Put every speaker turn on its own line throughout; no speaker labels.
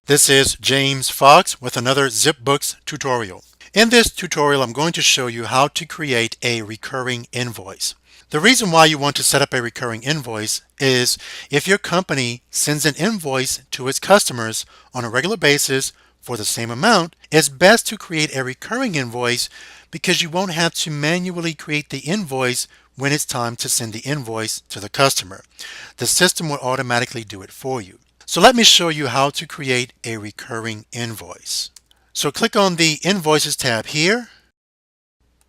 This is James Fox with another Zipbooks tutorial. In this tutorial, I'm going to show you how to create a recurring invoice. The reason why you want to set up a recurring invoice is if your company sends an invoice to its customers on a regular basis for the same amount, it's best to create a recurring invoice because you won't have to manually create the invoice when it's time to send the invoice to the customer. The system will automatically do it for you. So let me show you how to create a recurring invoice. So click on the Invoices tab here,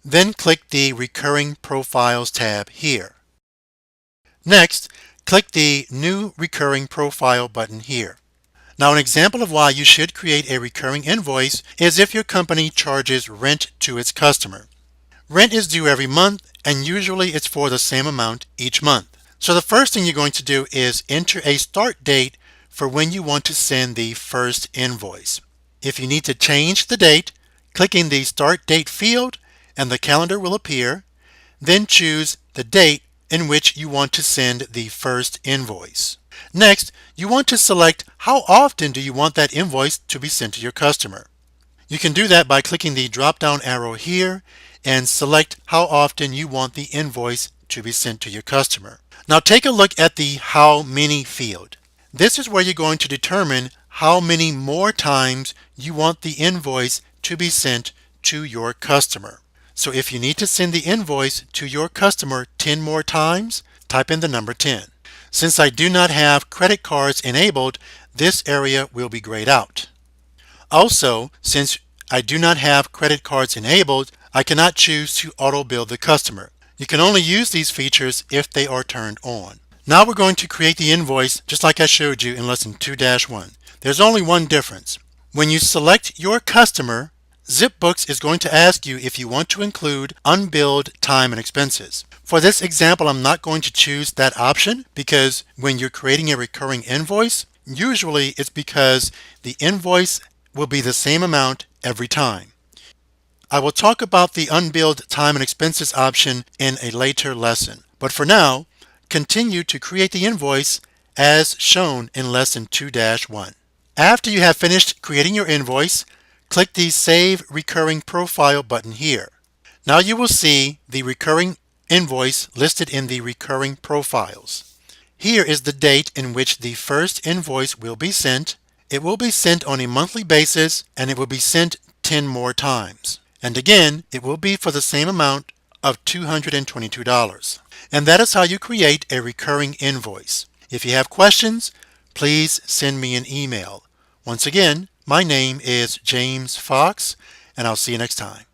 then click the Recurring Profiles tab here. Next, click the New Recurring Profile button here. Now, an example of why you should create a recurring invoice is if your company charges rent to its customer. Rent is due every month, and usually it's for the same amount each month. So the first thing you're going to do is enter a start date for when you want to send the first invoice. If you need to change the date, click in the Start Date field and the calendar will appear. Then choose the date in which you want to send the first invoice. Next, you want to select how often do you want that invoice to be sent to your customer. You can do that by clicking the drop-down arrow here and select how often you want the invoice to be sent to your customer. Now take a look at the How Many field. This is where you're going to determine how many more times you want the invoice to be sent to your customer. So if you need to send the invoice to your customer 10 more times, type in the number 10. Since I do not have credit cards enabled, this area will be grayed out. Also, since I do not have credit cards enabled, I cannot choose to auto bill the customer. You can only use these features if they are turned on. Now we're going to create the invoice just like I showed you in lesson 2-1. There's only one difference. When you select your customer, Zipbooks is going to ask you if you want to include unbilled time and expenses. For this example, I'm not going to choose that option because when you're creating a recurring invoice, usually it's because the invoice will be the same amount every time. I will talk about the unbilled time and expenses option in a later lesson. But for now, continue to create the invoice as shown in lesson 2-1. After you have finished creating your invoice, click the Save Recurring Profile button here. Now you will see the recurring invoice listed in the Recurring Profiles. Here is the date in which the first invoice will be sent. It will be sent on a monthly basis and it will be sent 10 more times. And again, it will be for the same amount of $222. And that is how you create a recurring invoice. If you have questions, please send me an email. Once again, my name is James Fox, and I'll see you next time.